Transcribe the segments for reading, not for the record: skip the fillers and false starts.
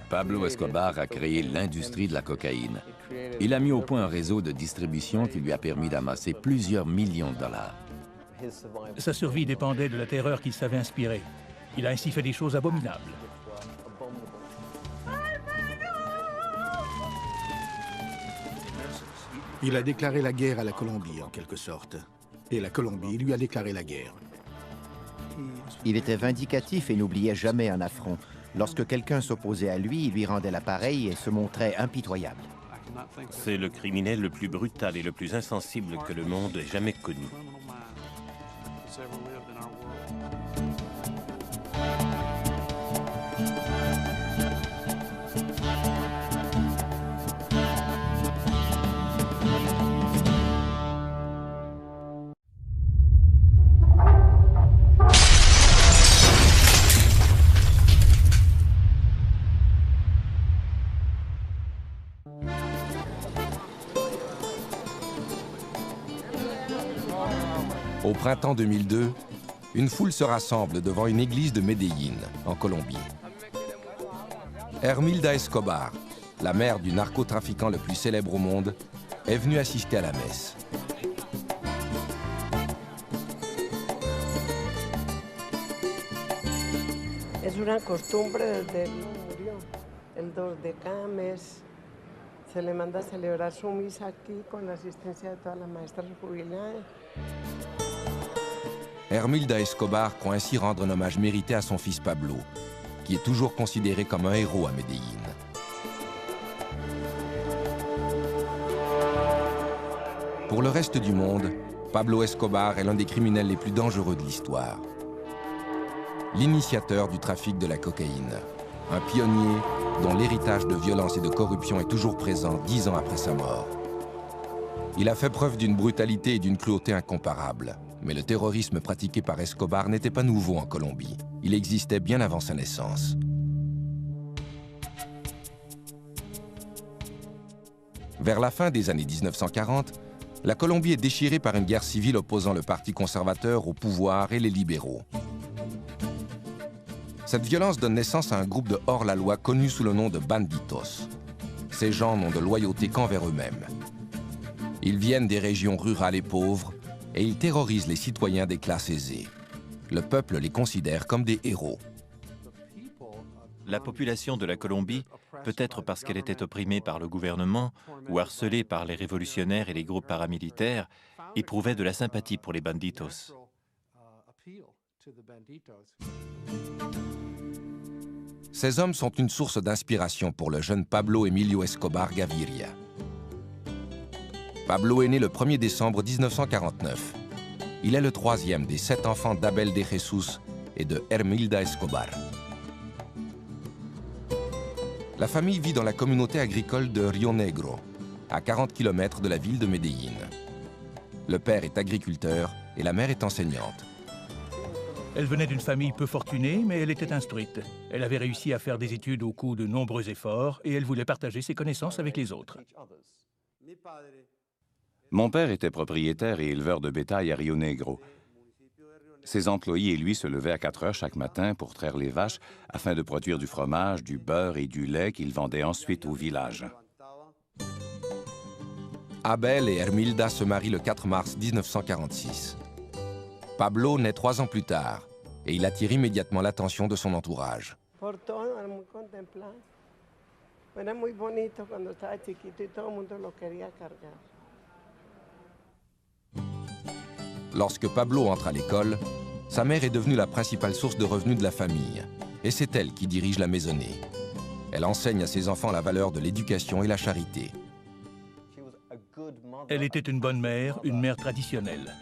Pablo Escobar a créé l'industrie de la cocaïne. Il a mis au point un réseau de distribution qui lui a permis d'amasser plusieurs millions de dollars. Sa survie dépendait de la terreur qu'il savait inspirer. Il a ainsi fait des choses abominables. Il a déclaré la guerre à la Colombie, en quelque sorte. Et la Colombie lui a déclaré la guerre. Il était vindicatif et n'oubliait jamais un affront. Lorsque quelqu'un s'opposait à lui, il lui rendait l'appareil et se montrait impitoyable. C'est le criminel le plus brutal et le plus insensible que le monde ait jamais connu. Au printemps 2002, une foule se rassemble devant une église de Medellín, en Colombie. Hermilda Escobar, la mère du narcotrafiquant le plus célèbre au monde, est venue assister à la messe. Es una costumbre desde él murió. El 2 de cada mes se le manda a celebrar su misa aquí con la asistencia de todas las maestras jubiladas. Hermilda Escobar croit ainsi rendre un hommage mérité à son fils Pablo, qui est toujours considéré comme un héros à Medellín. Pour le reste du monde, Pablo Escobar est l'un des criminels les plus dangereux de l'histoire. L'initiateur du trafic de la cocaïne, un pionnier dont l'héritage de violence et de corruption est toujours présent 10 ans après sa mort. Il a fait preuve d'une brutalité et d'une cruauté incomparables. Mais le terrorisme pratiqué par Escobar n'était pas nouveau en Colombie. Il existait bien avant sa naissance. Vers la fin des années 1940, la Colombie est déchirée par une guerre civile opposant le Parti conservateur au pouvoir et les libéraux. Cette violence donne naissance à un groupe de hors-la-loi connu sous le nom de banditos. Ces gens n'ont de loyauté qu'envers eux-mêmes. Ils viennent des régions rurales et pauvres, et ils terrorisent les citoyens des classes aisées. Le peuple les considère comme des héros. La population de la Colombie, peut-être parce qu'elle était opprimée par le gouvernement ou harcelée par les révolutionnaires et les groupes paramilitaires, éprouvait de la sympathie pour les banditos. Ces hommes sont une source d'inspiration pour le jeune Pablo Emilio Escobar Gaviria. Pablo est né le 1er décembre 1949. Il est le troisième des 7 enfants d'Abel de Jesus et de Hermilda Escobar. La famille vit dans la communauté agricole de Rio Negro, à 40 km de la ville de Medellín. Le père est agriculteur et la mère est enseignante. Elle venait d'une famille peu fortunée, mais elle était instruite. Elle avait réussi à faire des études au coût de nombreux efforts et elle voulait partager ses connaissances avec les autres. Mon père était propriétaire et éleveur de bétail à Rio Negro. Ses employés et lui se levaient à 4 heures chaque matin pour traire les vaches afin de produire du fromage, du beurre et du lait qu'ils vendaient ensuite au village. Abel et Hermilda se marient le 4 mars 1946. Pablo naît 3 ans plus tard et il attire immédiatement l'attention de son entourage. Lorsque Pablo entre à l'école, sa mère est devenue la principale source de revenus de la famille, et c'est elle qui dirige la maisonnée. Elle enseigne à ses enfants la valeur de l'éducation et la charité. Elle était une bonne mère, une mère traditionnelle.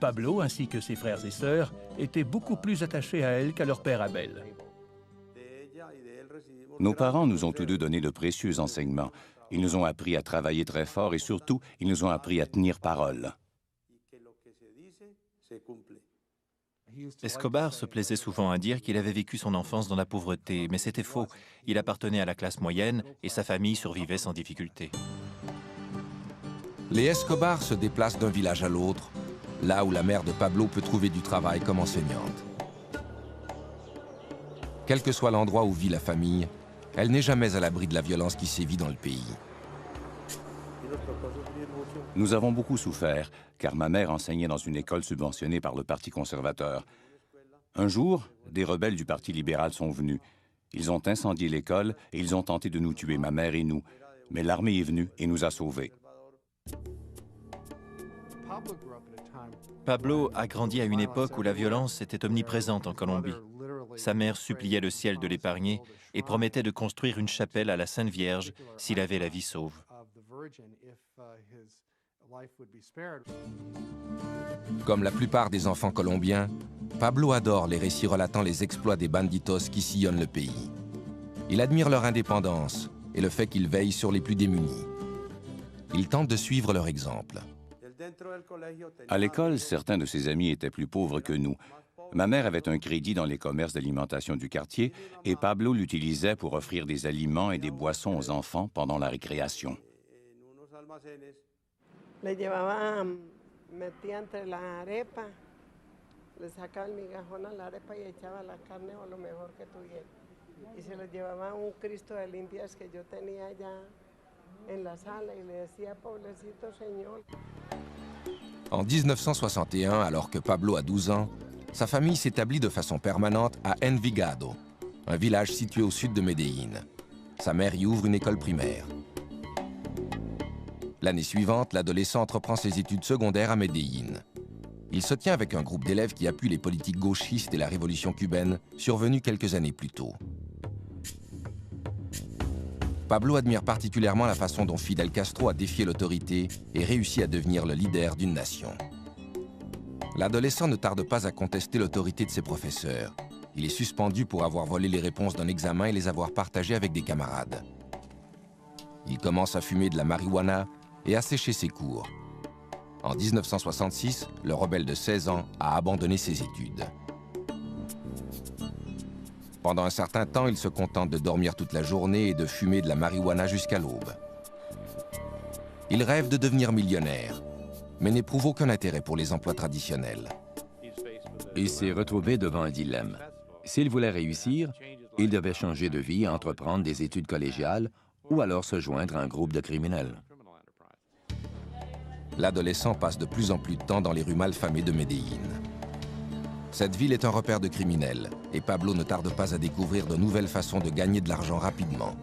Pablo, ainsi que ses frères et sœurs, étaient beaucoup plus attachés à elle qu'à leur père Abel. Nos parents nous ont tous deux donné de précieux enseignements. Ils nous ont appris à travailler très fort et surtout, ils nous ont appris à tenir parole. Escobar se plaisait souvent à dire qu'il avait vécu son enfance dans la pauvreté, mais c'était faux. Il appartenait à la classe moyenne et sa famille survivait sans difficulté. Les Escobar se déplacent d'un village à l'autre, là où la mère de Pablo peut trouver du travail comme enseignante. Quel que soit l'endroit où vit la famille, Elle n'est jamais à l'abri de la violence qui sévit dans le pays. Nous avons beaucoup souffert, car ma mère enseignait dans une école subventionnée par le Parti conservateur. Un jour, des rebelles du Parti libéral sont venus. Ils ont incendié l'école et ils ont tenté de nous tuer, ma mère et nous. Mais l'armée est venue et nous a sauvés. Pablo a grandi à une époque où la violence était omniprésente en Colombie. Sa mère suppliait le ciel de l'épargner et promettait de construire une chapelle à la Sainte Vierge s'il avait la vie sauve. Comme la plupart des enfants colombiens, Pablo adore les récits relatant les exploits des banditos qui sillonnent le pays. Il admire leur indépendance et le fait qu'ils veillent sur les plus démunis. Il tente de suivre leur exemple. À l'école, certains de ses amis étaient plus pauvres que nous. Ma mère avait un crédit dans les commerces d'alimentation du quartier et Pablo l'utilisait pour offrir des aliments et des boissons aux enfants pendant la récréation. Le llevaba, metía entre la arepa, le sacaba el migajón a la arepa y echaba la carne o lo mejor que tuviera. Y se lo llevaba a un Cristo de limpias que yo tenía allá en la sala y le decía, pobrecito señor. En 1961, alors que Pablo a 12 ans, sa famille s'établit de façon permanente à Envigado, un village situé au sud de Medellín. Sa mère y ouvre une école primaire. L'année suivante, l'adolescent entreprend ses études secondaires à Medellín. Il se tient avec un groupe d'élèves qui appuient les politiques gauchistes et la révolution cubaine, survenue quelques années plus tôt. Pablo admire particulièrement la façon dont Fidel Castro a défié l'autorité et réussi à devenir le leader d'une nation. L'adolescent ne tarde pas à contester l'autorité de ses professeurs. Il est suspendu pour avoir volé les réponses d'un examen et les avoir partagées avec des camarades. Il commence à fumer de la marijuana et à sécher ses cours. En 1966, le rebelle de 16 ans a abandonné ses études. Pendant un certain temps, il se contente de dormir toute la journée et de fumer de la marijuana jusqu'à l'aube. Il rêve de devenir millionnaire, mais n'éprouve aucun intérêt pour les emplois traditionnels. Il s'est retrouvé devant un dilemme. S'il voulait réussir, il devait changer de vie, entreprendre des études collégiales ou alors se joindre à un groupe de criminels. L'adolescent passe de plus en plus de temps dans les rues malfamées de Medellín. Cette ville est un repère de criminels et Pablo ne tarde pas à découvrir de nouvelles façons de gagner de l'argent rapidement.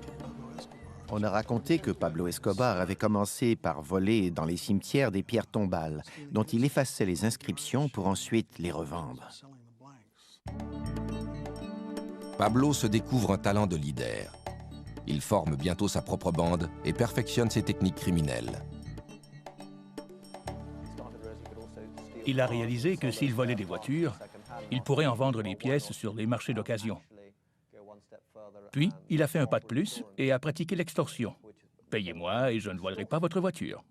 On a raconté que Pablo Escobar avait commencé par voler dans les cimetières des pierres tombales, dont il effaçait les inscriptions pour ensuite les revendre. Pablo se découvre un talent de leader. Il forme bientôt sa propre bande et perfectionne ses techniques criminelles. Il a réalisé que s'il volait des voitures, il pourrait en vendre les pièces sur les marchés d'occasion. Puis, il a fait un pas de plus et a pratiqué l'extorsion. Payez-moi et je ne volerai pas votre voiture.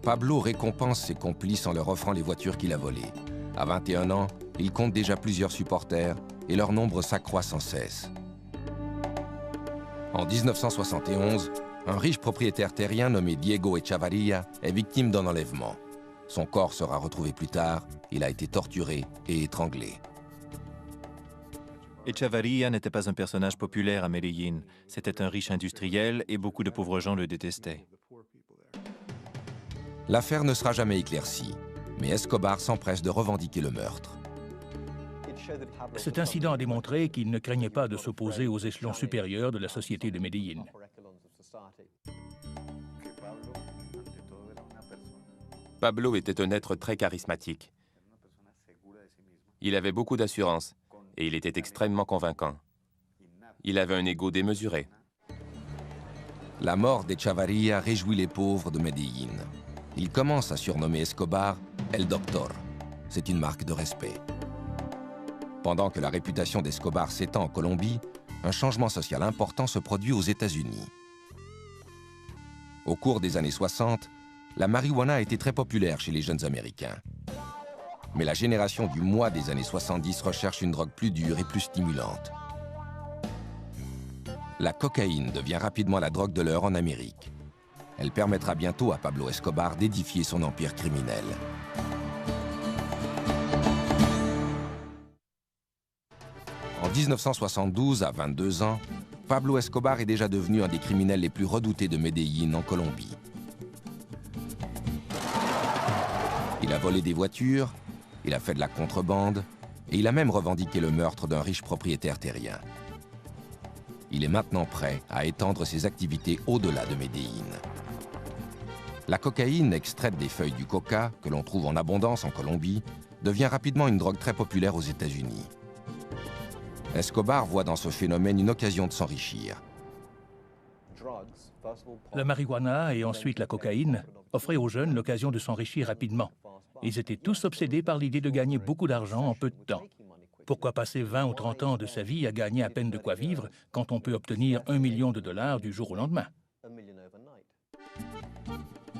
Pablo récompense ses complices en leur offrant les voitures qu'il a volées. À 21 ans, il compte déjà plusieurs supporters et leur nombre s'accroît sans cesse. En 1971, un riche propriétaire terrien nommé Diego Echavarria est victime d'un enlèvement. Son corps sera retrouvé plus tard, il a été torturé et étranglé. Echavarria n'était pas un personnage populaire à Medellín. C'était un riche industriel et beaucoup de pauvres gens le détestaient. L'affaire ne sera jamais éclaircie, mais Escobar s'empresse de revendiquer le meurtre. Cet incident a démontré qu'il ne craignait pas de s'opposer aux échelons supérieurs de la société de Medellín. Pablo était un être très charismatique. Il avait beaucoup d'assurance et il était extrêmement convaincant. Il avait un ego démesuré. La mort d'Echavarria réjouit les pauvres de Medellín. Il commence à surnommer Escobar El Doctor. C'est une marque de respect. Pendant que la réputation d'Escobar s'étend en Colombie, un changement social important se produit aux États-Unis. Au cours des années 60, la marijuana a été très populaire chez les jeunes Américains. Mais la génération du moi des années 70 recherche une drogue plus dure et plus stimulante. La cocaïne devient rapidement la drogue de l'heure en Amérique. Elle permettra bientôt à Pablo Escobar d'édifier son empire criminel. 1972, à 22 ans, Pablo Escobar est déjà devenu un des criminels les plus redoutés de Medellín, en Colombie. Il a volé des voitures, il a fait de la contrebande, et il a même revendiqué le meurtre d'un riche propriétaire terrien. Il est maintenant prêt à étendre ses activités au-delà de Medellín. La cocaïne, extraite des feuilles du coca, que l'on trouve en abondance en Colombie, devient rapidement une drogue très populaire aux États-Unis. Escobar voit dans ce phénomène une occasion de s'enrichir. La marijuana et ensuite la cocaïne offraient aux jeunes l'occasion de s'enrichir rapidement. Ils étaient tous obsédés par l'idée de gagner beaucoup d'argent en peu de temps. Pourquoi passer 20 ou 30 ans de sa vie à gagner à peine de quoi vivre quand on peut obtenir $1 million du jour au lendemain?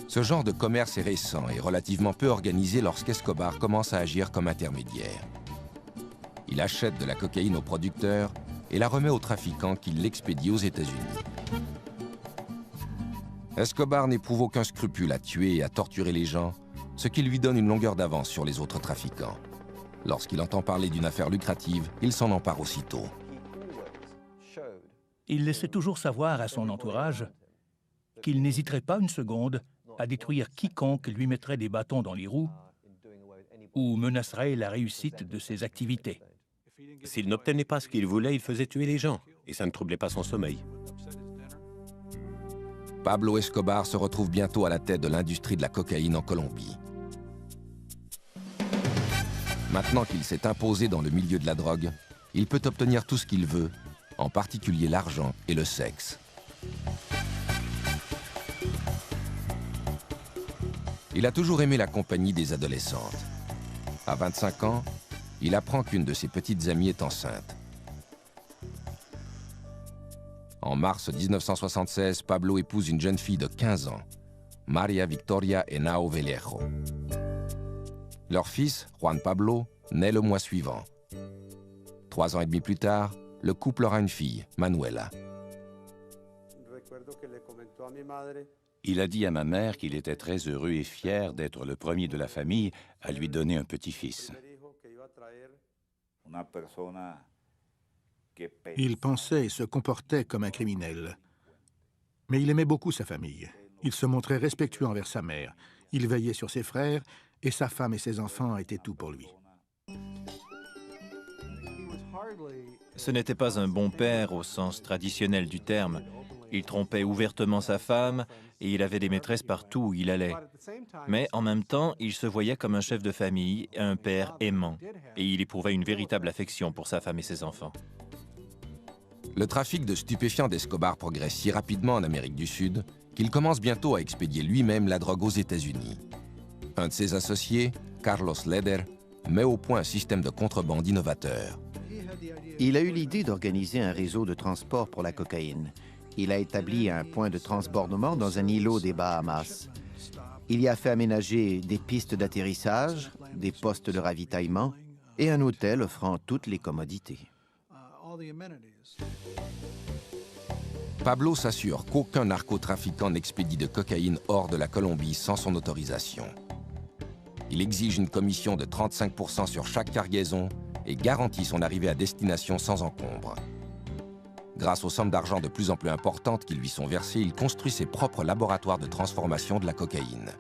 Ce genre de commerce est récent et relativement peu organisé lorsqu'Escobar commence à agir comme intermédiaire. Il achète de la cocaïne aux producteurs et la remet aux trafiquants qui l'expédient aux États-Unis. Escobar n'éprouve aucun scrupule à tuer et à torturer les gens, ce qui lui donne une longueur d'avance sur les autres trafiquants. Lorsqu'il entend parler d'une affaire lucrative, il s'en empare aussitôt. Il laissait toujours savoir à son entourage qu'il n'hésiterait pas une seconde à détruire quiconque lui mettrait des bâtons dans les roues ou menacerait la réussite de ses activités. S'il n'obtenait pas ce qu'il voulait, il faisait tuer les gens, et ça ne troublait pas son sommeil. Pablo Escobar se retrouve bientôt à la tête de l'industrie de la cocaïne en Colombie. Maintenant qu'il s'est imposé dans le milieu de la drogue, il peut obtenir tout ce qu'il veut, en particulier l'argent et le sexe. Il a toujours aimé la compagnie des adolescentes. À 25 ans, il apprend qu'une de ses petites amies est enceinte. En mars 1976, Pablo épouse une jeune fille de 15 ans, Maria Victoria Henao Vallejo. Leur fils, Juan Pablo, naît le mois suivant. 3 ans et demi plus tard, le couple aura une fille, Manuela. Il a dit à ma mère qu'il était très heureux et fier d'être le premier de la famille à lui donner un petit-fils. Il pensait et se comportait comme un criminel. Mais il aimait beaucoup sa famille. Il se montrait respectueux envers sa mère. Il veillait sur ses frères et sa femme et ses enfants étaient tout pour lui. Ce n'était pas un bon père au sens traditionnel du terme. Il trompait ouvertement sa femme et il avait des maîtresses partout où il allait. Mais en même temps, il se voyait comme un chef de famille, un père aimant. Et il éprouvait une véritable affection pour sa femme et ses enfants. Le trafic de stupéfiants d'Escobar progresse si rapidement en Amérique du Sud qu'il commence bientôt à expédier lui-même la drogue aux États-Unis. Un de ses associés, Carlos Leder, met au point un système de contrebande innovateur. Il a eu l'idée d'organiser un réseau de transport pour la cocaïne. Il a établi un point de transbordement dans un îlot des Bahamas. Il y a fait aménager des pistes d'atterrissage, des postes de ravitaillement et un hôtel offrant toutes les commodités. Pablo s'assure qu'aucun narcotrafiquant n'expédie de cocaïne hors de la Colombie sans son autorisation. Il exige une commission de 35% sur chaque cargaison et garantit son arrivée à destination sans encombre. Grâce aux sommes d'argent de plus en plus importantes qui lui sont versées, il construit ses propres laboratoires de transformation de la cocaïne.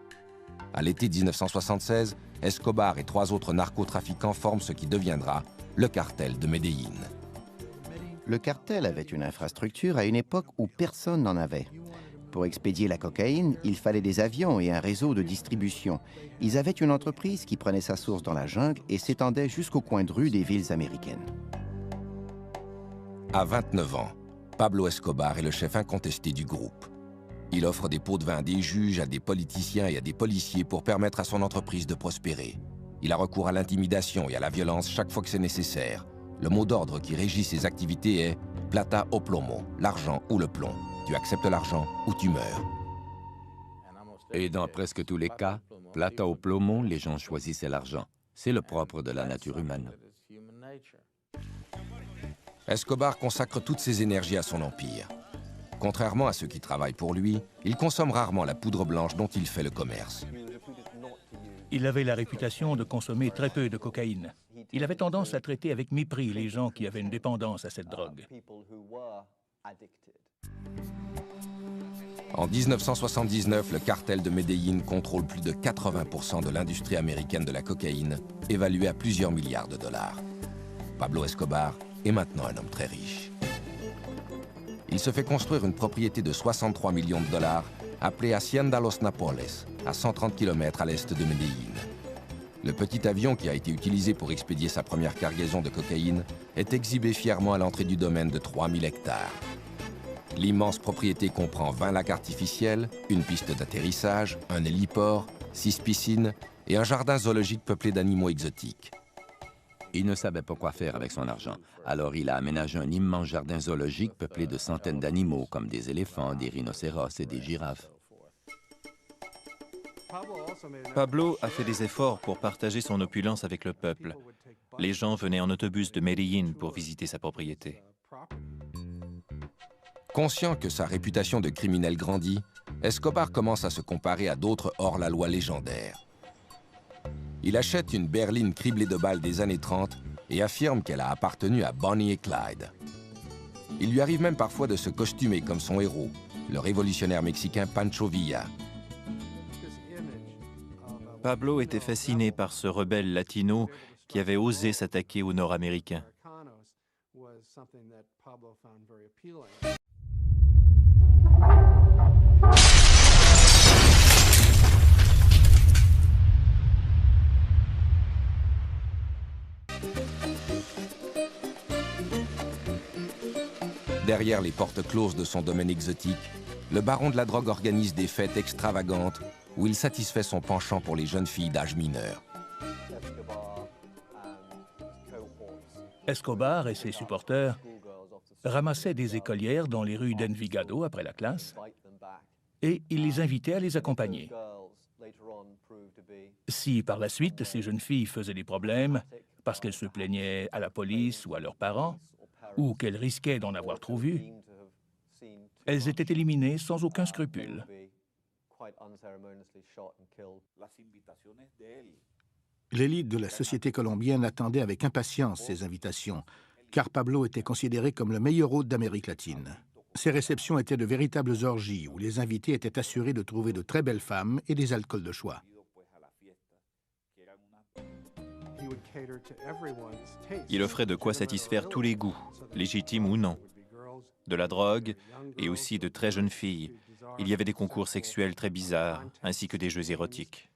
À l'été 1976, Escobar et 3 autres narcotrafiquants forment ce qui deviendra le cartel de Medellín. Le cartel avait une infrastructure à une époque où personne n'en avait. Pour expédier la cocaïne, il fallait des avions et un réseau de distribution. Ils avaient une entreprise qui prenait sa source dans la jungle et s'étendait jusqu'au coin de rue des villes américaines. À 29 ans, Pablo Escobar est le chef incontesté du groupe. Il offre des pots de vin à des juges, à des politiciens et à des policiers pour permettre à son entreprise de prospérer. Il a recours à l'intimidation et à la violence chaque fois que c'est nécessaire. Le mot d'ordre qui régit ses activités est « plata o plomo », l'argent ou le plomb. Tu acceptes l'argent ou tu meurs. Et dans presque tous les cas, plata o plomo, les gens choisissaient l'argent. C'est le propre de la nature humaine. Escobar consacre toutes ses énergies à son empire. Contrairement à ceux qui travaillent pour lui, il consomme rarement la poudre blanche dont il fait le commerce. Il avait la réputation de consommer très peu de cocaïne. Il avait tendance à traiter avec mépris les gens qui avaient une dépendance à cette drogue. En 1979, le cartel de Medellín contrôle plus de 80% de l'industrie américaine de la cocaïne, évaluée à plusieurs milliards de dollars. Pablo Escobar est maintenant un homme très riche. Il se fait construire une propriété de 63 millions de dollars, appelée Hacienda Los Napoles, à 130 km à l'est de Medellín. Le petit avion qui a été utilisé pour expédier sa première cargaison de cocaïne est exhibé fièrement à l'entrée du domaine de 3000 hectares. L'immense propriété comprend 20 lacs artificiels, une piste d'atterrissage, un héliport, 6 piscines et un jardin zoologique peuplé d'animaux exotiques. Il ne savait pas quoi faire avec son argent, alors il a aménagé un immense jardin zoologique peuplé de centaines d'animaux comme des éléphants, des rhinocéros et des girafes. Pablo a fait des efforts pour partager son opulence avec le peuple. Les gens venaient en autobus de Medellín pour visiter sa propriété. Conscient que sa réputation de criminel grandit, Escobar commence à se comparer à d'autres hors-la-loi légendaires. Il achète une berline criblée de balles des années 30 et affirme qu'elle a appartenu à Bonnie et Clyde. Il lui arrive même parfois de se costumer comme son héros, le révolutionnaire mexicain Pancho Villa. Pablo était fasciné par ce rebelle latino qui avait osé s'attaquer aux Nord-Américains. Derrière les portes closes de son domaine exotique, le baron de la drogue organise des fêtes extravagantes où il satisfait son penchant pour les jeunes filles d'âge mineur. Escobar et ses supporters ramassaient des écolières dans les rues d'Envigado après la classe et il les invitait à les accompagner. Si par la suite ces jeunes filles faisaient des problèmes parce qu'elles se plaignaient à la police ou à leurs parents, ou qu'elles risquaient d'en avoir trop vu, elles étaient éliminées sans aucun scrupule. L'élite de la société colombienne attendait avec impatience ces invitations, car Pablo était considéré comme le meilleur hôte d'Amérique latine. Ces réceptions étaient de véritables orgies où les invités étaient assurés de trouver de très belles femmes et des alcools de choix. Il offrait de quoi satisfaire tous les goûts, légitimes ou non. De la drogue et aussi de très jeunes filles. Il y avait des concours sexuels très bizarres, ainsi que des jeux érotiques.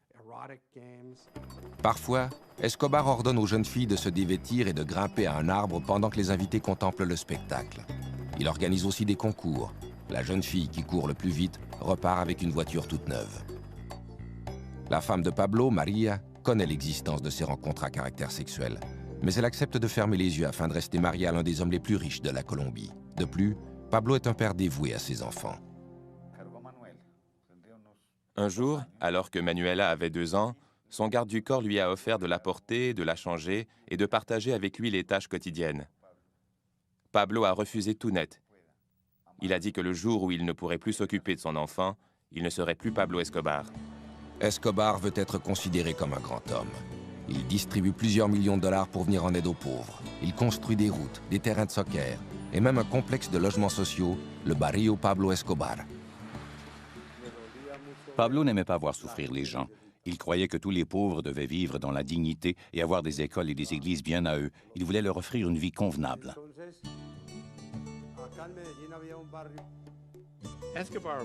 Parfois, Escobar ordonne aux jeunes filles de se dévêtir et de grimper à un arbre pendant que les invités contemplent le spectacle. Il organise aussi des concours. La jeune fille qui court le plus vite repart avec une voiture toute neuve. La femme de Pablo, Maria, connaît l'existence de ces rencontres à caractère sexuel, mais elle accepte de fermer les yeux afin de rester mariée à l'un des hommes les plus riches de la Colombie. De plus, Pablo est un père dévoué à ses enfants. Un jour, alors que Manuela avait 2 ans, son garde du corps lui a offert de la porter, de la changer et de partager avec lui les tâches quotidiennes. Pablo a refusé tout net. Il a dit que le jour où il ne pourrait plus s'occuper de son enfant, il ne serait plus Pablo Escobar. Escobar veut être considéré comme un grand homme. Il distribue plusieurs millions de dollars pour venir en aide aux pauvres. Il construit des routes, des terrains de soccer et même un complexe de logements sociaux, le Barrio Pablo Escobar. Pablo n'aimait pas voir souffrir les gens. Il croyait que tous les pauvres devaient vivre dans la dignité et avoir des écoles et des églises bien à eux. Il voulait leur offrir une vie convenable.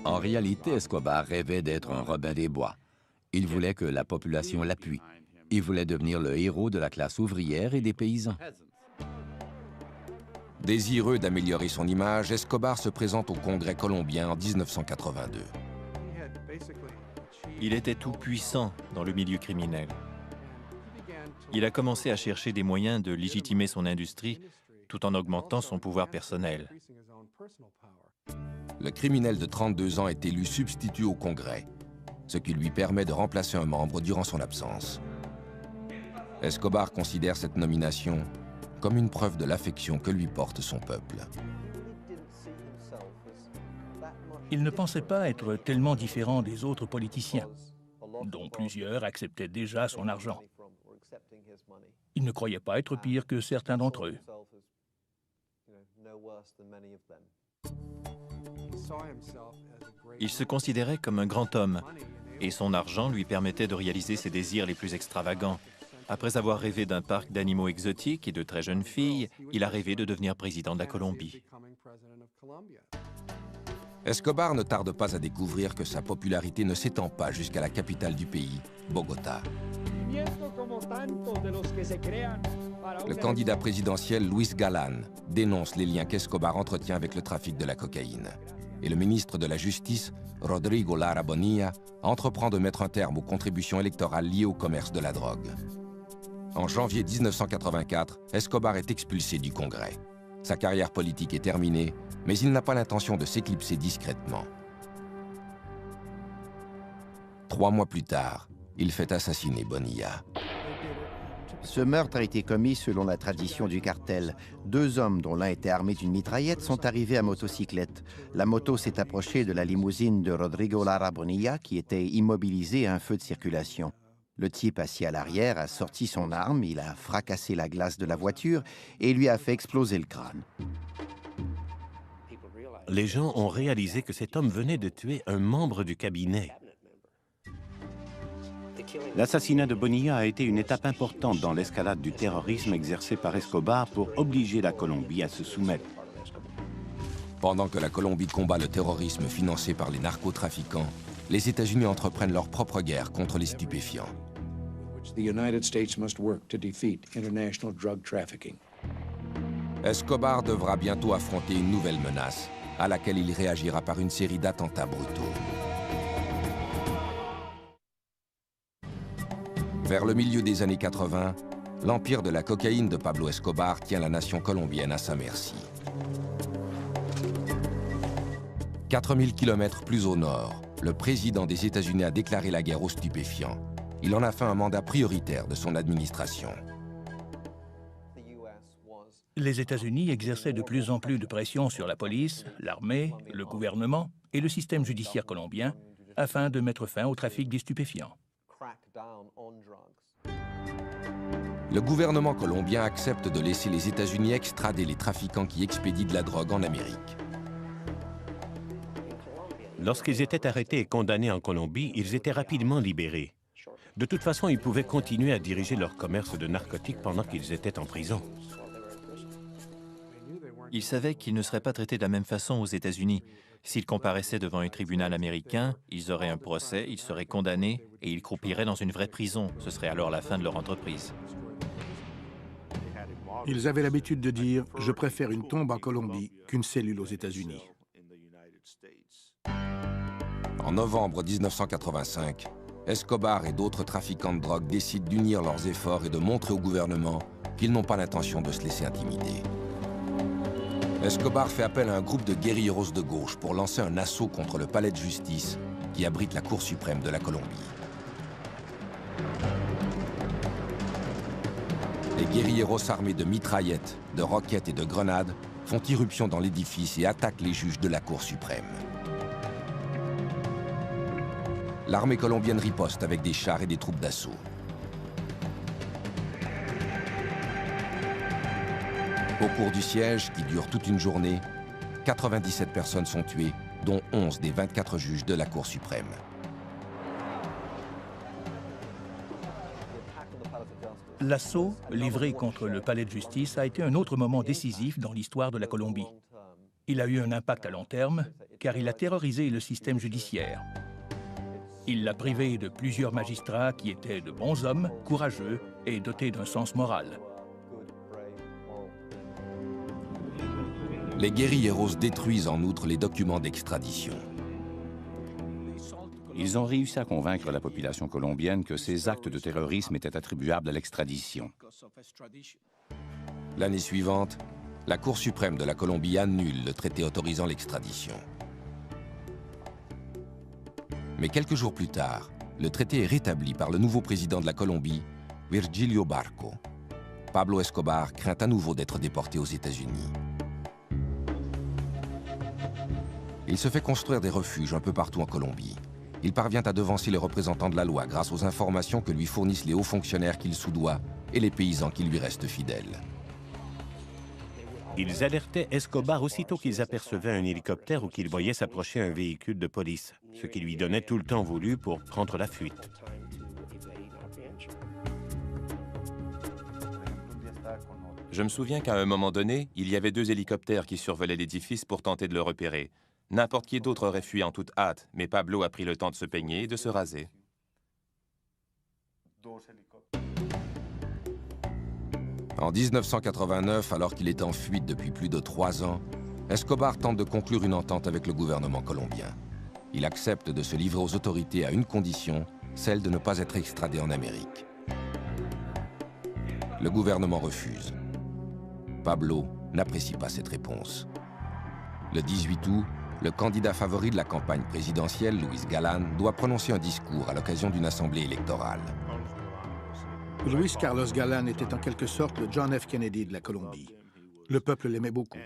En réalité, Escobar rêvait d'être un Robin des Bois. Il voulait que la population l'appuie. Il voulait devenir le héros de la classe ouvrière et des paysans. Désireux d'améliorer son image, Escobar se présente au Congrès colombien en 1982. Il était tout puissant dans le milieu criminel. Il a commencé à chercher des moyens de légitimer son industrie tout en augmentant son pouvoir personnel. Le criminel de 32 ans est élu substitut au Congrès, ce qui lui permet de remplacer un membre durant son absence. Escobar considère cette nomination comme une preuve de l'affection que lui porte son peuple. Il ne pensait pas être tellement différent des autres politiciens, dont plusieurs acceptaient déjà son argent. Il ne croyait pas être pire que certains d'entre eux. Il se considérait comme un grand homme, et son argent lui permettait de réaliser ses désirs les plus extravagants. Après avoir rêvé d'un parc d'animaux exotiques et de très jeunes filles, il a rêvé de devenir président de la Colombie. Escobar ne tarde pas à découvrir que sa popularité ne s'étend pas jusqu'à la capitale du pays, Bogota. Le candidat présidentiel Luis Galán dénonce les liens qu'Escobar entretient avec le trafic de la cocaïne. Et le ministre de la Justice, Rodrigo Lara Bonilla, entreprend de mettre un terme aux contributions électorales liées au commerce de la drogue. En janvier 1984, Escobar est expulsé du Congrès. Sa carrière politique est terminée, mais il n'a pas l'intention de s'éclipser discrètement. 3 mois plus tard, il fait assassiner Bonilla. Ce meurtre a été commis selon la tradition du cartel. 2 hommes, dont l'un était armé d'une mitraillette, sont arrivés à motocyclette. La moto s'est approchée de la limousine de Rodrigo Lara Bonilla, qui était immobilisée à un feu de circulation. Le type assis à l'arrière a sorti son arme, il a fracassé la glace de la voiture et lui a fait exploser le crâne. Les gens ont réalisé que cet homme venait de tuer un membre du cabinet. L'assassinat de Bonilla a été une étape importante dans l'escalade du terrorisme exercé par Escobar pour obliger la Colombie à se soumettre. Pendant que la Colombie combat le terrorisme financé par les narcotrafiquants, les États-Unis entreprennent leur propre guerre contre les stupéfiants. Escobar devra bientôt affronter une nouvelle menace, à laquelle il réagira par une série d'attentats brutaux. Vers le milieu des années 80, l'empire de la cocaïne de Pablo Escobar tient la nation colombienne à sa merci. 4000 km plus au nord, le président des États-Unis a déclaré la guerre aux stupéfiants. Il en a fait un mandat prioritaire de son administration. Les États-Unis exerçaient de plus en plus de pression sur la police, l'armée, le gouvernement et le système judiciaire colombien afin de mettre fin au trafic des stupéfiants. Le gouvernement colombien accepte de laisser les États-Unis extrader les trafiquants qui expédient de la drogue en Amérique. Lorsqu'ils étaient arrêtés et condamnés en Colombie, ils étaient rapidement libérés. De toute façon, ils pouvaient continuer à diriger leur commerce de narcotiques pendant qu'ils étaient en prison. Ils savaient qu'ils ne seraient pas traités de la même façon aux États-Unis. S'ils comparaissaient devant un tribunal américain, ils auraient un procès, ils seraient condamnés et ils croupiraient dans une vraie prison. Ce serait alors la fin de leur entreprise. Ils avaient l'habitude de dire « Je préfère une tombe en Colombie qu'une cellule aux États-Unis ». En novembre 1985, Escobar et d'autres trafiquants de drogue décident d'unir leurs efforts et de montrer au gouvernement qu'ils n'ont pas l'intention de se laisser intimider. Escobar fait appel à un groupe de guérilleros de gauche pour lancer un assaut contre le palais de justice qui abrite la Cour suprême de la Colombie. Les guérilleros armés de mitraillettes, de roquettes et de grenades font irruption dans l'édifice et attaquent les juges de la Cour suprême. L'armée colombienne riposte avec des chars et des troupes d'assaut. Au cours du siège, qui dure toute une journée, 97 personnes sont tuées, dont 11 des 24 juges de la Cour suprême. L'assaut livré contre le palais de justice a été un autre moment décisif dans l'histoire de la Colombie. Il a eu un impact à long terme, car il a terrorisé le système judiciaire. Il l'a privé de plusieurs magistrats qui étaient de bons hommes, courageux et dotés d'un sens moral. Les guérilleros détruisent en outre les documents d'extradition. Ils ont réussi à convaincre la population colombienne que ces actes de terrorisme étaient attribuables à l'extradition. L'année suivante, la Cour suprême de la Colombie annule le traité autorisant l'extradition. Mais quelques jours plus tard, le traité est rétabli par le nouveau président de la Colombie, Virgilio Barco. Pablo Escobar craint à nouveau d'être déporté aux États-Unis. Il se fait construire des refuges un peu partout en Colombie. il parvient à devancer les représentants de la loi grâce aux informations que lui fournissent les hauts fonctionnaires qu'il soudoie et les paysans qui lui restent fidèles. Ils alertaient Escobar aussitôt qu'ils apercevaient un hélicoptère ou qu'ils voyaient s'approcher un véhicule de police, ce qui lui donnait tout le temps voulu pour prendre la fuite. Je me souviens qu'à un moment donné, il y avait 2 hélicoptères qui survolaient l'édifice pour tenter de le repérer. N'importe qui d'autre aurait fui en toute hâte, mais Pablo a pris le temps de se peigner et de se raser. En 1989, alors qu'il est en fuite depuis plus de 3 ans, Escobar tente de conclure une entente avec le gouvernement colombien. Il accepte de se livrer aux autorités à une condition, celle de ne pas être extradé en Amérique. Le gouvernement refuse. Pablo n'apprécie pas cette réponse. Le 18 août, le candidat favori de la campagne présidentielle, Luis Galán, doit prononcer un discours à l'occasion d'une assemblée électorale. Luis Carlos Galán était en quelque sorte le John F. Kennedy de la Colombie. Le peuple l'aimait beaucoup.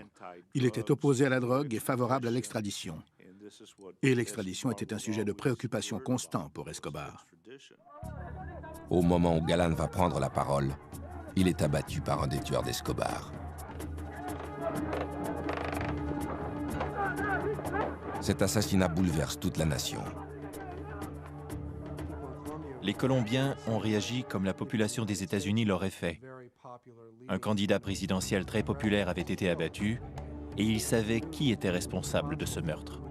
Il était opposé à la drogue et favorable à l'extradition. Et l'extradition était un sujet de préoccupation constant pour Escobar. Au moment où Galán va prendre la parole, il est abattu par un des tueurs d'Escobar. Cet assassinat bouleverse toute la nation. Les Colombiens ont réagi comme la population des États-Unis l'aurait fait. Un candidat présidentiel très populaire avait été abattu et ils savaient qui était responsable de ce meurtre.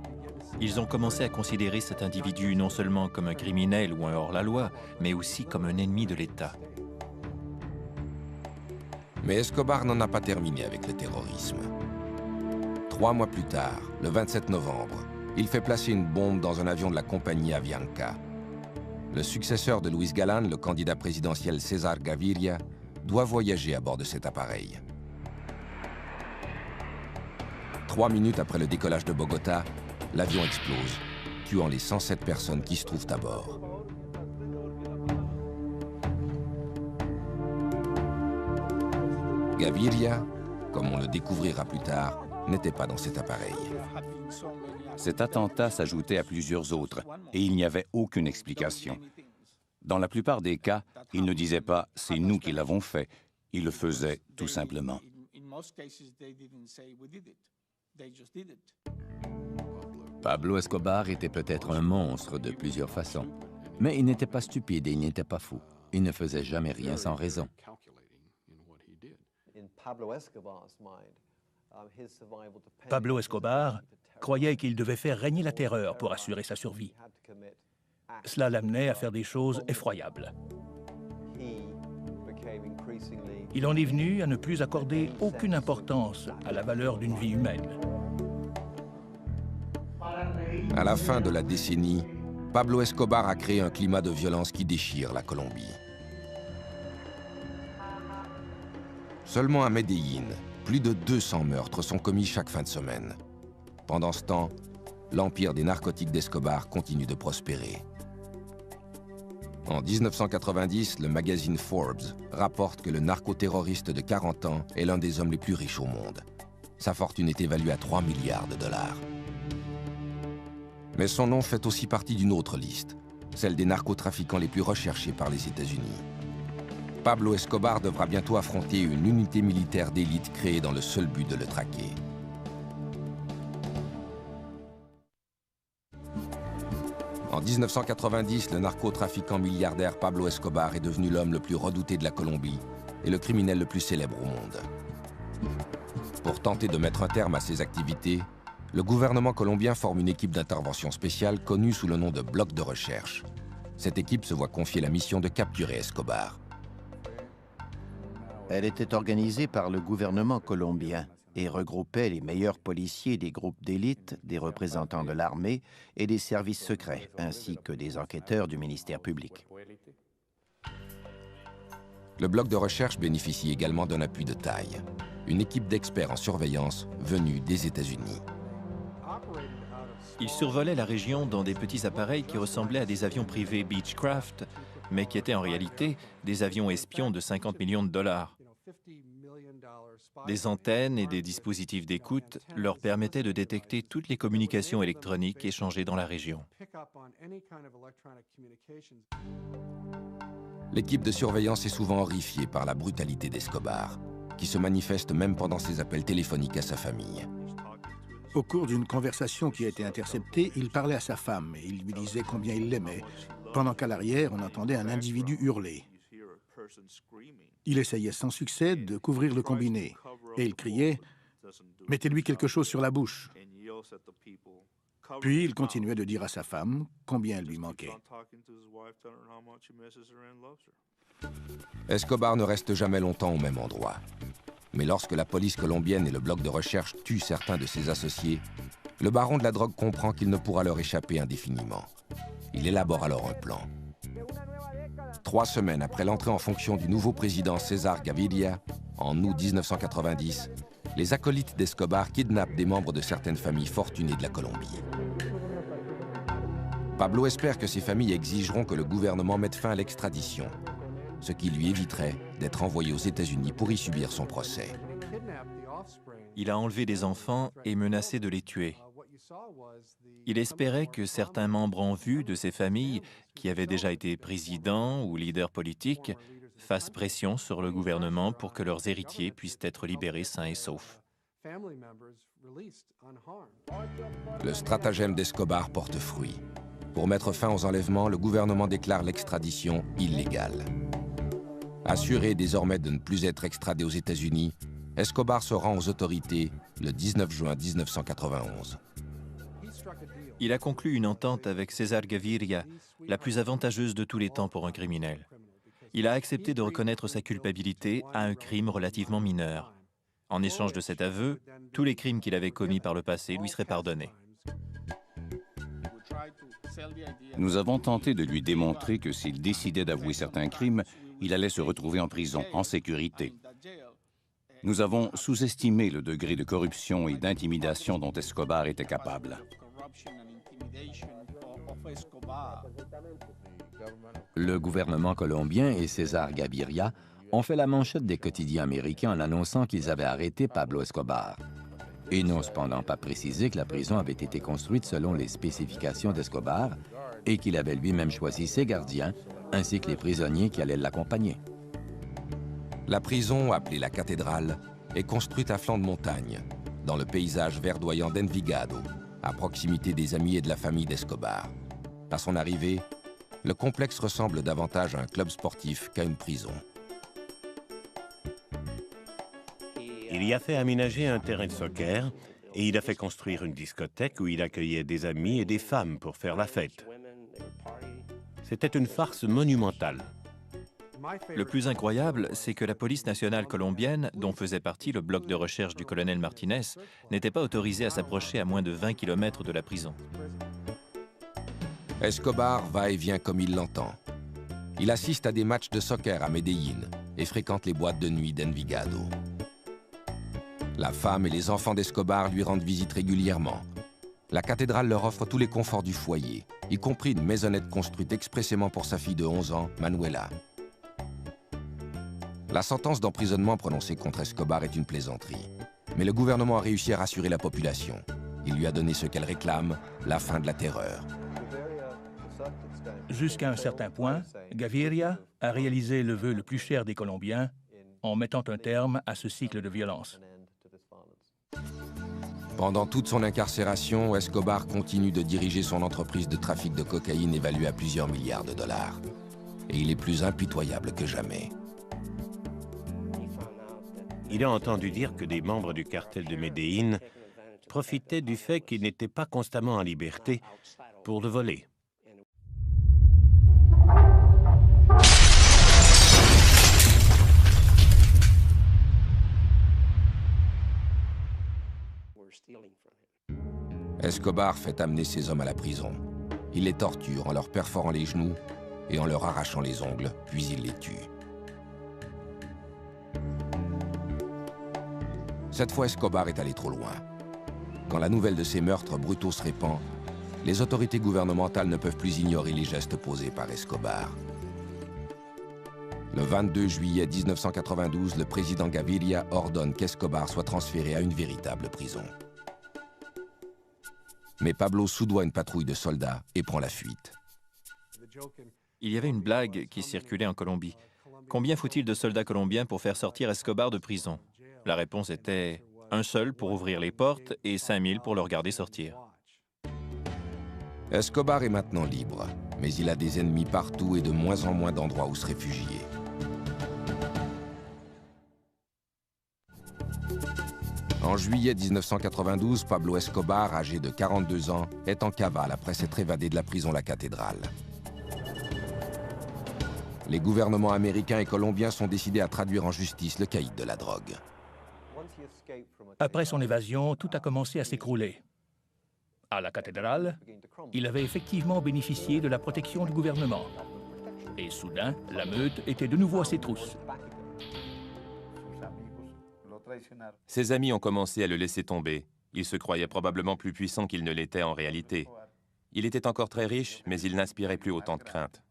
Ils ont commencé à considérer cet individu non seulement comme un criminel ou un hors-la-loi, mais aussi comme un ennemi de l'État. Mais Escobar n'en a pas terminé avec le terrorisme. 3 mois plus tard, le 27 novembre, il fait placer une bombe dans un avion de la compagnie Avianca. Le successeur de Luis Galán, le candidat présidentiel César Gaviria, doit voyager à bord de cet appareil. 3 minutes après le décollage de Bogota, l'avion explose, tuant les 107 personnes qui se trouvent à bord. Gaviria, comme on le découvrira plus tard, n'était pas dans cet appareil. Cet attentat s'ajoutait à plusieurs autres et il n'y avait aucune explication. Dans la plupart des cas, ils ne disaient pas « c'est nous qui l'avons fait », ils le faisaient tout simplement. Pablo Escobar était peut-être un monstre de plusieurs façons, mais il n'était pas stupide et il n'était pas fou. Il ne faisait jamais rien sans raison. Pablo Escobar croyait qu'il devait faire régner la terreur pour assurer sa survie. Cela l'amenait à faire des choses effroyables. Il en est venu à ne plus accorder aucune importance à la valeur d'une vie humaine. À la fin de la décennie, Pablo Escobar a créé un climat de violence qui déchire la Colombie. Seulement à Medellín, plus de 200 meurtres sont commis chaque fin de semaine. Pendant ce temps, l'empire des narcotiques d'Escobar continue de prospérer. En 1990, le magazine Forbes rapporte que le narcoterroriste de 40 ans est l'un des hommes les plus riches au monde. Sa fortune est évaluée à 3 milliards de dollars. Mais son nom fait aussi partie d'une autre liste, celle des narcotrafiquants les plus recherchés par les États-Unis. Pablo Escobar devra bientôt affronter une unité militaire d'élite créée dans le seul but de le traquer. En 1990, le narcotrafiquant milliardaire Pablo Escobar est devenu l'homme le plus redouté de la Colombie et le criminel le plus célèbre au monde. Pour tenter de mettre un terme à ses activités, le gouvernement colombien forme une équipe d'intervention spéciale connue sous le nom de Bloc de recherche. Cette équipe se voit confier la mission de capturer Escobar. Elle était organisée par le gouvernement colombien et regroupait les meilleurs policiers des groupes d'élite, des représentants de l'armée et des services secrets, ainsi que des enquêteurs du ministère public. Le bloc de recherche bénéficie également d'un appui de taille, une équipe d'experts en surveillance venue des États-Unis. Ils survolaient la région dans des petits appareils qui ressemblaient à des avions privés Beechcraft, mais qui étaient en réalité des avions espions de 50 millions de dollars. Des antennes et des dispositifs d'écoute leur permettaient de détecter toutes les communications électroniques échangées dans la région. L'équipe de surveillance est souvent horrifiée par la brutalité d'Escobar, qui se manifeste même pendant ses appels téléphoniques à sa famille. Au cours d'une conversation qui a été interceptée, il parlait à sa femme et il lui disait combien il l'aimait, pendant qu'à l'arrière, on entendait un individu hurler. Il essayait sans succès de couvrir le combiné et il criait « Mettez-lui quelque chose sur la bouche ». Puis il continuait de dire à sa femme combien elle lui manquait. Escobar ne reste jamais longtemps au même endroit. Mais lorsque la police colombienne et le bloc de recherche tuent certains de ses associés, le baron de la drogue comprend qu'il ne pourra leur échapper indéfiniment. Il élabore alors un plan. 3 semaines après l'entrée en fonction du nouveau président César Gaviria, en août 1990, les acolytes d'Escobar kidnappent des membres de certaines familles fortunées de la Colombie. Pablo espère que ces familles exigeront que le gouvernement mette fin à l'extradition, ce qui lui éviterait d'être envoyé aux États-Unis pour y subir son procès. Il a enlevé des enfants et menacé de les tuer. Il espérait que certains membres en vue de ces familles, qui avaient déjà été présidents ou leaders politiques, fassent pression sur le gouvernement pour que leurs héritiers puissent être libérés sains et saufs. Le stratagème d'Escobar porte fruit. Pour mettre fin aux enlèvements, le gouvernement déclare l'extradition illégale. Assuré désormais de ne plus être extradé aux États-Unis, Escobar se rend aux autorités le 19 juin 1991. Il a conclu une entente avec César Gaviria, la plus avantageuse de tous les temps pour un criminel. Il a accepté de reconnaître sa culpabilité à un crime relativement mineur. En échange de cet aveu, tous les crimes qu'il avait commis par le passé lui seraient pardonnés. Nous avons tenté de lui démontrer que s'il décidait d'avouer certains crimes, il allait se retrouver en prison, en sécurité. Nous avons sous-estimé le degré de corruption et d'intimidation dont Escobar était capable. Le gouvernement colombien et César Gaviria ont fait la manchette des quotidiens américains en annonçant qu'ils avaient arrêté Pablo Escobar. Ils n'ont cependant pas précisé que la prison avait été construite selon les spécifications d'Escobar et qu'il avait lui-même choisi ses gardiens ainsi que les prisonniers qui allaient l'accompagner. La prison, appelée la cathédrale, est construite à flanc de montagne, dans le paysage verdoyant d'Envigado, à proximité des amis et de la famille d'Escobar. À son arrivée, le complexe ressemble davantage à un club sportif qu'à une prison. Il y a fait aménager un terrain de soccer et il a fait construire une discothèque où il accueillait des amis et des femmes pour faire la fête. C'était une farce monumentale. Le plus incroyable, c'est que la police nationale colombienne, dont faisait partie le bloc de recherche du colonel Martinez, n'était pas autorisée à s'approcher à moins de 20 km de la prison. Escobar va et vient comme il l'entend. Il assiste à des matchs de soccer à Medellín et fréquente les boîtes de nuit d'Envigado. La femme et les enfants d'Escobar lui rendent visite régulièrement. La cathédrale leur offre tous les conforts du foyer, y compris une maisonnette construite expressément pour sa fille de 11 ans, Manuela. La sentence d'emprisonnement prononcée contre Escobar est une plaisanterie. Mais le gouvernement a réussi à rassurer la population. Il lui a donné ce qu'elle réclame, la fin de la terreur. Jusqu'à un certain point, Gaviria a réalisé le vœu le plus cher des Colombiens en mettant un terme à ce cycle de violence. Pendant toute son incarcération, Escobar continue de diriger son entreprise de trafic de cocaïne évaluée à plusieurs milliards de dollars. Et il est plus impitoyable que jamais. Il a entendu dire que des membres du cartel de Medellín profitaient du fait qu'il n'était pas constamment en liberté pour le voler. Escobar fait amener ses hommes à la prison. Il les torture en leur perforant les genoux et en leur arrachant les ongles, puis il les tue. Cette fois, Escobar est allé trop loin. Quand la nouvelle de ces meurtres brutaux se répand, les autorités gouvernementales ne peuvent plus ignorer les gestes posés par Escobar. Le 22 juillet 1992, le président Gaviria ordonne qu'Escobar soit transféré à une véritable prison. Mais Pablo soudoie une patrouille de soldats et prend la fuite. Il y avait une blague qui circulait en Colombie. Combien faut-il de soldats colombiens pour faire sortir Escobar de prison? La réponse était un seul pour ouvrir les portes et 5000 pour le regarder sortir. Escobar est maintenant libre, mais il a des ennemis partout et de moins en moins d'endroits où se réfugier. En juillet 1992, Pablo Escobar, âgé de 42 ans, est en cavale après s'être évadé de la prison La Cathédrale. Les gouvernements américains et colombiens sont décidés à traduire en justice le caïd de la drogue. Après son évasion, tout a commencé à s'écrouler. À la cathédrale, il avait effectivement bénéficié de la protection du gouvernement. Et soudain, la meute était de nouveau à ses trousses. Ses amis ont commencé à le laisser tomber. Il se croyait probablement plus puissant qu'il ne l'était en réalité. Il était encore très riche, mais il n'inspirait plus autant de crainte.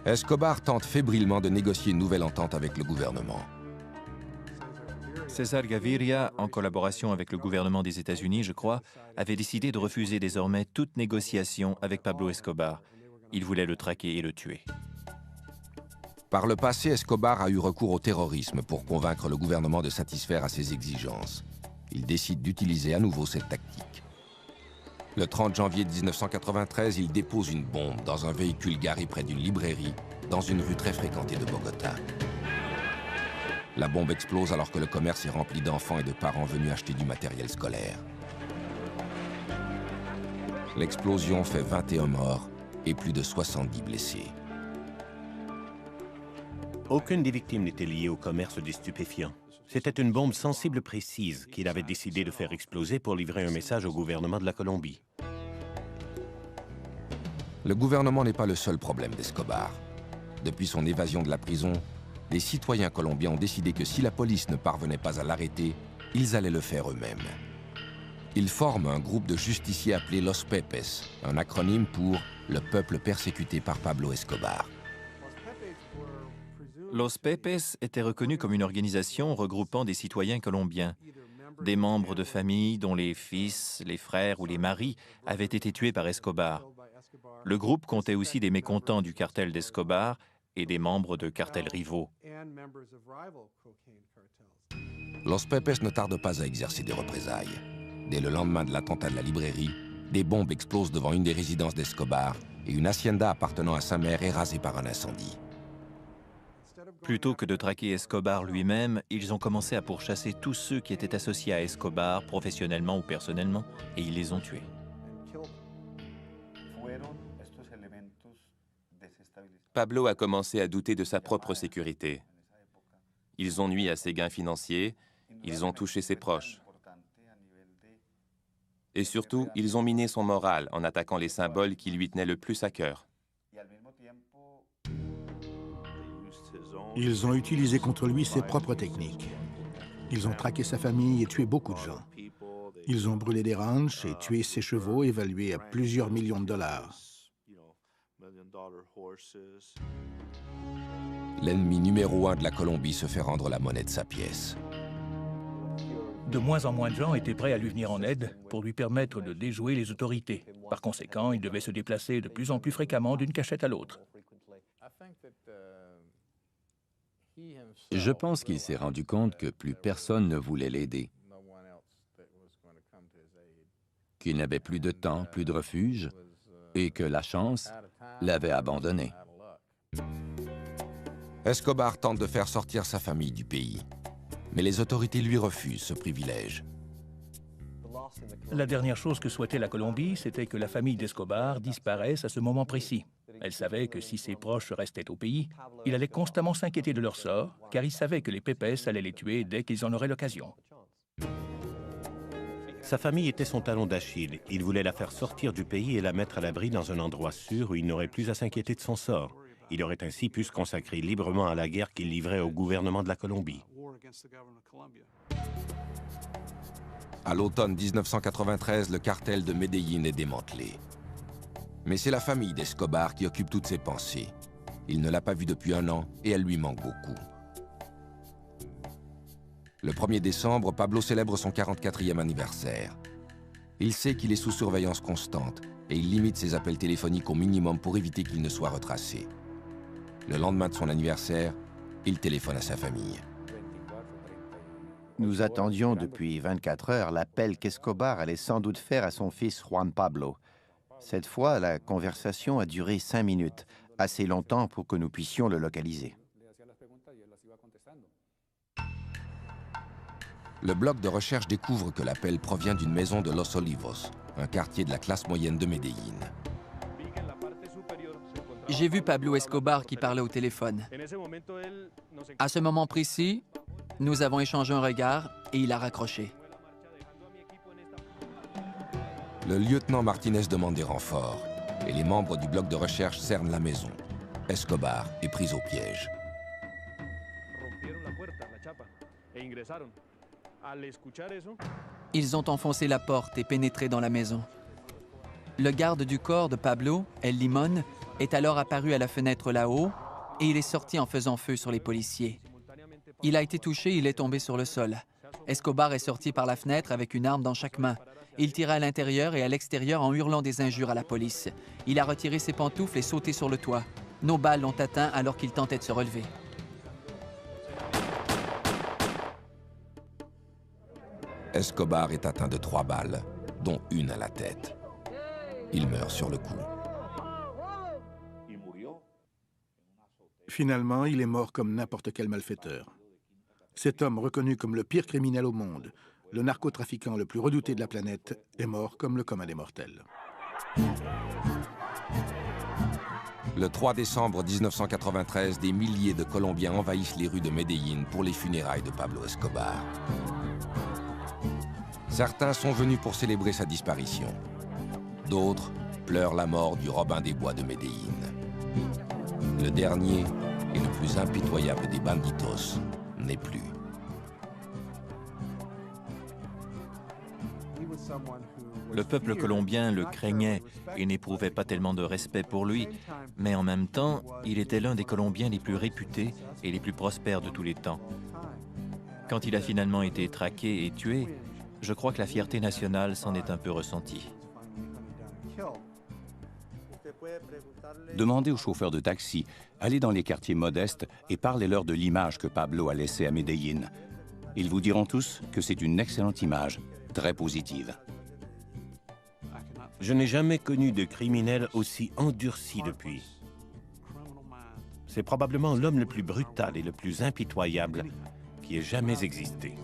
Escobar tente fébrilement de négocier une nouvelle entente avec le gouvernement. César Gaviria, en collaboration avec le gouvernement des États-Unis, je crois, avait décidé de refuser désormais toute négociation avec Pablo Escobar. Il voulait le traquer et le tuer. Par le passé, Escobar a eu recours au terrorisme pour convaincre le gouvernement de satisfaire à ses exigences. Il décide d'utiliser à nouveau cette tactique. Le 30 janvier 1993, il dépose une bombe dans un véhicule garé près d'une librairie, dans une rue très fréquentée de Bogota. La bombe explose alors que le commerce est rempli d'enfants et de parents venus acheter du matériel scolaire. L'explosion fait 21 morts et plus de 70 blessés. Aucune des victimes n'était liée au commerce des stupéfiants. C'était une bombe sensible précise qu'il avait décidé de faire exploser pour livrer un message au gouvernement de la Colombie. Le gouvernement n'est pas le seul problème d'Escobar. Depuis son évasion de la prison, les citoyens colombiens ont décidé que si la police ne parvenait pas à l'arrêter, ils allaient le faire eux-mêmes. Ils forment un groupe de justiciers appelé Los Pepes, un acronyme pour « le peuple persécuté par Pablo Escobar ». Los Pepes était reconnu comme une organisation regroupant des citoyens colombiens, des membres de famille dont les fils, les frères ou les maris avaient été tués par Escobar. Le groupe comptait aussi des mécontents du cartel d'Escobar et des membres de cartels rivaux. Los Pepes ne tarde pas à exercer des représailles. Dès le lendemain de l'attentat de la librairie, des bombes explosent devant une des résidences d'Escobar et une hacienda appartenant à sa mère est rasée par un incendie. Plutôt que de traquer Escobar lui-même, ils ont commencé à pourchasser tous ceux qui étaient associés à Escobar, professionnellement ou personnellement, et ils les ont tués. Pablo a commencé à douter de sa propre sécurité. Ils ont nui à ses gains financiers, ils ont touché ses proches. Et surtout, ils ont miné son moral en attaquant les symboles qui lui tenaient le plus à cœur. Ils ont utilisé contre lui ses propres techniques. Ils ont traqué sa famille et tué beaucoup de gens. Ils ont brûlé des ranchs et tué ses chevaux évalués à plusieurs millions de dollars. L'ennemi numéro 1 de la Colombie se fait rendre la monnaie de sa pièce. De moins en moins de gens étaient prêts à lui venir en aide pour lui permettre de déjouer les autorités. Par conséquent, il devait se déplacer de plus en plus fréquemment d'une cachette à l'autre. Je pense qu'il s'est rendu compte que plus personne ne voulait l'aider, qu'il n'avait plus de temps, plus de refuge, et que la chance l'avait abandonné. Escobar tente de faire sortir sa famille du pays, mais les autorités lui refusent ce privilège. La dernière chose que souhaitait la Colombie, c'était que la famille d'Escobar disparaisse à ce moment précis. Elle savait que si ses proches restaient au pays, il allait constamment s'inquiéter de leur sort, car il savait que les Pepes allaient les tuer dès qu'ils en auraient l'occasion. Sa famille était son talon d'Achille. Il voulait la faire sortir du pays et la mettre à l'abri dans un endroit sûr où il n'aurait plus à s'inquiéter de son sort. Il aurait ainsi pu se consacrer librement à la guerre qu'il livrait au gouvernement de la Colombie. À l'automne 1993, le cartel de Medellín est démantelé. Mais c'est la famille d'Escobar qui occupe toutes ses pensées. Il ne l'a pas vue depuis 1 an et elle lui manque beaucoup. Le 1er décembre, Pablo célèbre son 44e anniversaire. Il sait qu'il est sous surveillance constante et il limite ses appels téléphoniques au minimum pour éviter qu'il ne soit retracé. Le lendemain de son anniversaire, il téléphone à sa famille. Nous attendions depuis 24 heures l'appel qu'Escobar allait sans doute faire à son fils Juan Pablo. Cette fois, la conversation a duré 5 minutes, assez longtemps pour que nous puissions le localiser. Le bloc de recherche découvre que l'appel provient d'une maison de Los Olivos, un quartier de la classe moyenne de Medellín. J'ai vu Pablo Escobar qui parlait au téléphone. À ce moment précis, nous avons échangé un regard et il a raccroché. Le lieutenant Martinez demande des renforts et les membres du bloc de recherche cernent la maison. Escobar est pris au piège. Ils ont enfoncé la porte et pénétré dans la maison. Le garde du corps de Pablo, El Limón, est alors apparu à la fenêtre là-haut et il est sorti en faisant feu sur les policiers. Il a été touché et il est tombé sur le sol. Escobar est sorti par la fenêtre avec une arme dans chaque main. Il tira à l'intérieur et à l'extérieur en hurlant des injures à la police. Il a retiré ses pantoufles et sauté sur le toit. Nos balles l'ont atteint alors qu'il tentait de se relever. Escobar est atteint de 3 balles, dont une à la tête. Il meurt sur le coup. Finalement, il est mort comme n'importe quel malfaiteur. Cet homme, reconnu comme le pire criminel au monde, le narcotrafiquant le plus redouté de la planète, est mort comme le commun des mortels. Le 3 décembre 1993, des milliers de Colombiens envahissent les rues de Medellín pour les funérailles de Pablo Escobar. Certains sont venus pour célébrer sa disparition. D'autres pleurent la mort du Robin des Bois de Medellín. Le dernier et le plus impitoyable des banditos n'est plus. Le peuple colombien le craignait et n'éprouvait pas tellement de respect pour lui, mais en même temps, il était l'un des Colombiens les plus réputés et les plus prospères de tous les temps. Quand il a finalement été traqué et tué, je crois que la fierté nationale s'en est un peu ressentie. Demandez aux chauffeurs de taxi, allez dans les quartiers modestes et parlez-leur de l'image que Pablo a laissée à Medellín. Ils vous diront tous que c'est une excellente image, très positive. Je n'ai jamais connu de criminel aussi endurci depuis. C'est probablement l'homme le plus brutal et le plus impitoyable qui ait jamais existé.